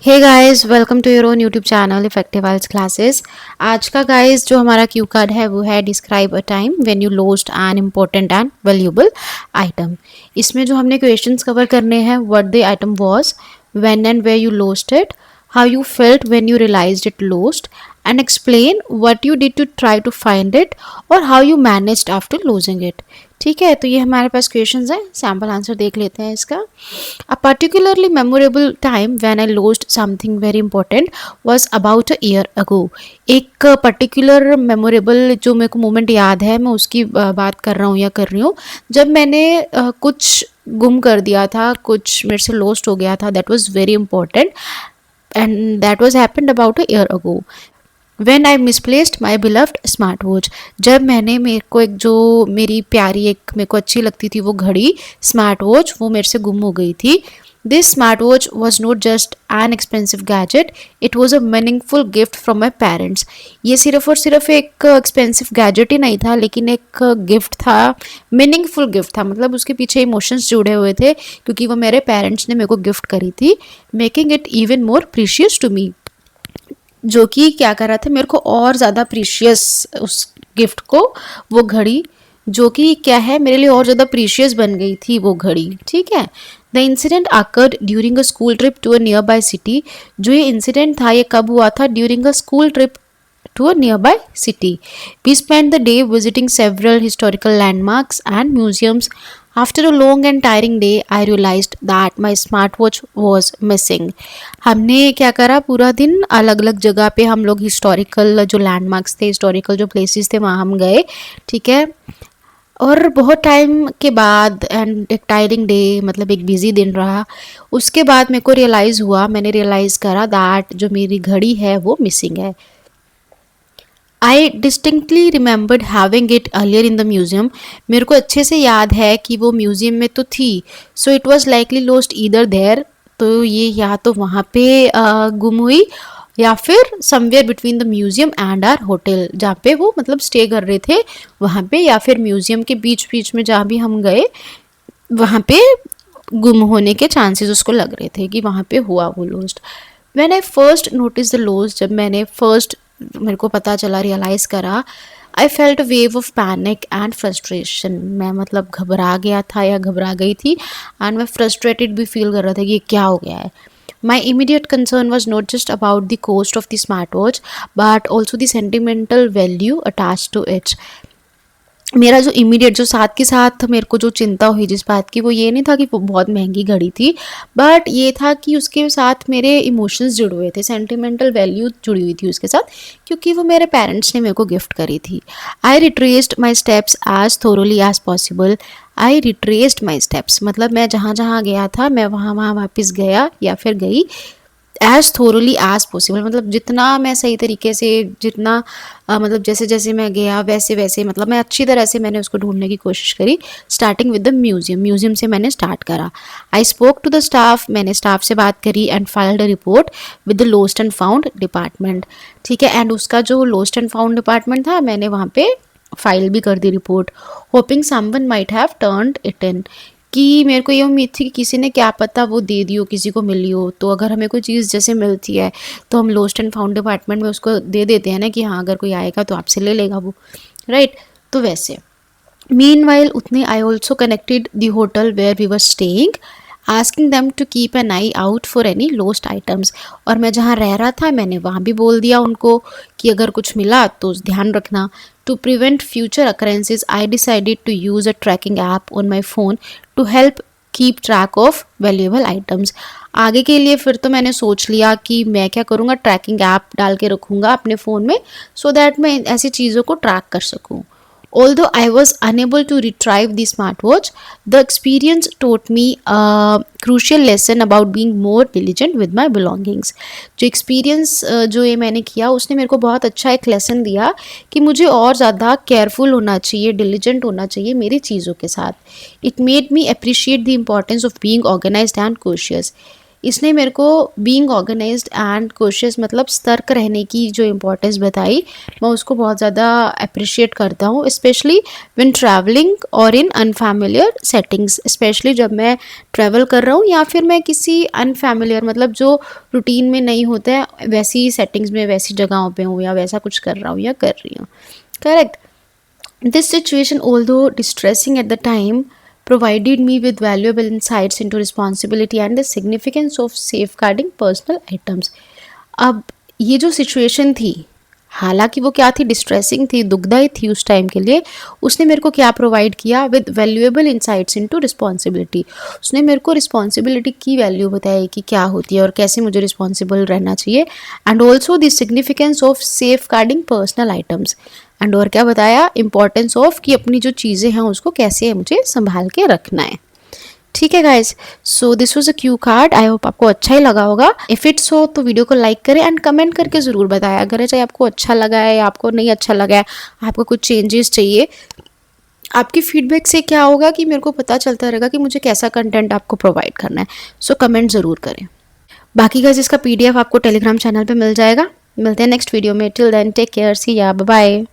Hey guys, welcome to your own YouTube channel effective IELTS classes. आज का guys जो हमारा क्यू कार्ड है वो है describe a time when you lost an important and valuable item. इसमें जो हमने क्वेश्चंस कवर करने हैं, what the item was, when and where you lost it, how you felt when you realized it lost, and explain what you did to try to find it और how you managed after losing it। ठीक है, तो ये हमारे पास questions हैं। Sample answer देख लेते हैं इसका। A particularly memorable time when I lost something very important was about a year ago. एक पर्टिकुलर मेमोरेबल जो मेरे को मोमेंट याद है, मैं उसकी बात कर रहा हूँ या कर रही हूँ, जब मैंने कुछ गुम कर दिया था, कुछ मेरे से लॉस्ट हो गया था। That was very important and that was happened about a year ago when I misplaced my beloved smart watch. जब मैंने मेरे को एक जो मेरी प्यारी एक मेरे को अच्छी लगती थी वो घड़ी स्मार्ट वॉच, वो मेरे से गुम हो गई थी। This smart watch was not just an expensive gadget, it was a meaningful gift from my parents. ये सिर्फ और सिर्फ एक एक्सपेंसिव गैजेट ही नहीं था, लेकिन एक गिफ्ट था, मीनिंगफुल गिफ्ट था। मतलब उसके पीछे इमोशंस जुड़े हुए थे, क्योंकि वो मेरे पेरेंट्स ने मेरे को गिफ्ट करी थी, making it even more precious to me. जो कि क्या कर रहा था, मेरे को और ज़्यादा प्रीशियस उस गिफ्ट को, वो घड़ी जो कि क्या है मेरे लिए और ज़्यादा प्रीशियस बन गई थी वो घड़ी। ठीक है। The incident occurred during a school trip to a nearby city. जो ये इंसिडेंट था ये कब हुआ था? During a school trip to a nearby city. We spent the day visiting several historical landmarks and museums. After a long and tiring day, I realized that my smartwatch was missing. हमने क्या करा, पूरा दिन अलग अलग जगह पे हम लोग हिस्टोरिकल जो लैंडमार्क्स थे, हिस्टोरिकल जो प्लेसेस थे वहाँ हम गए। ठीक है। और बहुत टाइम के बाद एंड एक टायरिंग डे, मतलब एक बिजी दिन रहा, उसके बाद मेरे को रियलाइज़ हुआ, मैंने रियलाइज़ करा दैट जो मेरी घड़ी है वो मिसिंग है। आई distinctly remembered having it earlier in the museum. मेरे को अच्छे से याद है कि वो म्यूजियम में तो थी। So it was likely lost either there. तो ये या तो वहाँ पे गुम हुई, या फिर somewhere between the museum and our hotel, जहाँ पे वो मतलब स्टे कर रहे थे वहाँ पे, या फिर म्यूजियम के बीच बीच में जहाँ भी हम गए वहाँ पे गुम होने के चांसेस उसको लग रहे थे कि वहाँ पे हुआ वो lost. When I first notice the loss, जब मैंने फर्स्ट मेरे को पता चला, रियलाइज़ करा, I felt wave of panic and frustration. मैं मतलब घबरा गया था या घबरा गई थी, एंड मैं फ्रस्ट्रेटेड भी फील कर रहा था कि ये क्या हो गया है। My immediate concern was not just about the cost of the smart watch but also the sentimental value attach to it. मेरा जो इमीडिएट जो साथ के साथ मेरे को जो चिंता हुई जिस बात की, वो ये नहीं था कि वो बहुत महंगी घड़ी थी, बट ये था कि उसके साथ मेरे इमोशंस जुड़े हुए थे, सेंटिमेंटल वैल्यू जुड़ी हुई थी उसके साथ, क्योंकि वो मेरे पेरेंट्स ने मेरे को गिफ्ट करी थी। I retraced my steps as thoroughly as possible. I retraced my steps मतलब मैं जहाँ जहाँ गया था मैं वहाँ वहाँ वापस गया या फिर गई, एज थोरली एज पॉसिबल, मतलब जितना मैं सही तरीके से, जितना मतलब जैसे जैसे मैं गया वैसे वैसे, मतलब मैं अच्छी तरह से मैंने उसको ढूंढने की कोशिश करी। Starting with the museum, museum से मैंने स्टार्ट करा। I spoke to the staff, मैंने स्टाफ से बात करी, and filed a report with the lost and found department. ठीक है। एंड उसका जो लॉस्ट एंड फाउंड डिपार्टमेंट था, मैंने वहाँ पे फाइल भी कर दी report. Hoping someone might have turned it in, कि मेरे को ये उम्मीद थी कि किसी ने, क्या पता वो दे दी हो, किसी को मिली हो। तो अगर हमें कोई चीज़ जैसे मिलती है तो हम लॉस्ट एंड फाउंड डिपार्टमेंट में उसको दे देते हैं ना, कि हाँ अगर कोई आएगा तो आपसे ले लेगा वो, राइट। तो वैसे मीनवाइल उतने I also connected the hotel where we were staying, asking them to keep an eye out for any lost items. और मैं जहाँ रह रहा था मैंने वहाँ भी बोल दिया उनको कि अगर कुछ मिला तो ध्यान रखना। To prevent future occurrences, I decided to use a tracking app on my phone to help keep track of valuable items. आगे के लिए फिर तो मैंने सोच लिया कि मैं क्या करूँगा, ट्रैकिंग ऐप डाल के रखूँगा अपने फ़ोन में, सो दैट मैं ऐसी चीज़ों को ट्रैक कर सकूँ। Although I was unable to retrieve the smartwatch, the experience taught me a crucial lesson about being more diligent with my belongings. जो एक्सपीरियंस जो ये मैंने किया, उसने मेरे को बहुत अच्छा एक लेसन दिया कि मुझे और ज़्यादा केयरफुल होना चाहिए, डिलीजेंट होना चाहिए मेरी चीज़ों के साथ। It made me appreciate the importance of being organized and cautious. इसने मेरे को बीइंग ऑर्गेनाइज्ड एंड कोशियस मतलब सतर्क रहने की जो इम्पोर्टेंस बताई, मैं उसको बहुत ज़्यादा अप्रिशिएट करता हूँ, स्पेशली व्हेन ट्रैवलिंग और इन अनफैमिलियर सेटिंग्स। स्पेशली जब मैं ट्रैवल कर रहा हूँ या फिर मैं किसी अनफैमिलियर मतलब जो रूटीन में नहीं होता है वैसी सेटिंग्स में, वैसी जगहों पे हूँ या वैसा कुछ कर रहा हूँ या कर रही हूँ। Correct. This situation, although distressing at the time, provided me with valuable insights into responsibility and the significance of safeguarding personal items. अब ये जो सिचुएशन थी, हालांकि वो क्या थी, डिस्ट्रेसिंग थी, दुखदाई थी उस टाइम के लिए, उसने मेरे को क्या प्रोवाइड किया, with valuable insights into responsibility. उसने मेरे को रिस्पॉन्सिबिलिटी की वैल्यू बताई कि क्या होती है और कैसे मुझे रिस्पॉन्सिबल रहना चाहिए, and also the significance of safeguarding personal items. And और क्या बताया, इंपॉर्टेंस ऑफ कि अपनी जो चीज़ें हैं उसको कैसे मुझे संभाल के रखना है। ठीक है guys, so this was a Q card. I hope आपको अच्छा ही लगा होगा। इफ़ इट्स हो तो वीडियो को लाइक करें एंड कमेंट करके ज़रूर बताया अगर चाहे आपको अच्छा लगा है या आपको नहीं अच्छा लगा है, आपको कुछ चेंजेस चाहिए। आपकी फीडबैक से क्या होगा कि मेरे को पता चलता रहेगा कि मुझे कैसा कंटेंट आपको प्रोवाइड करना है। सो कमेंट ज़रूर करें। बाकी गाइज इसका PDF आपको टेलीग्राम चैनल पे मिल जाएगा। मिलते हैं नेक्स्ट वीडियो में। टिल देन टेक केयर, सी या, बाय बाय।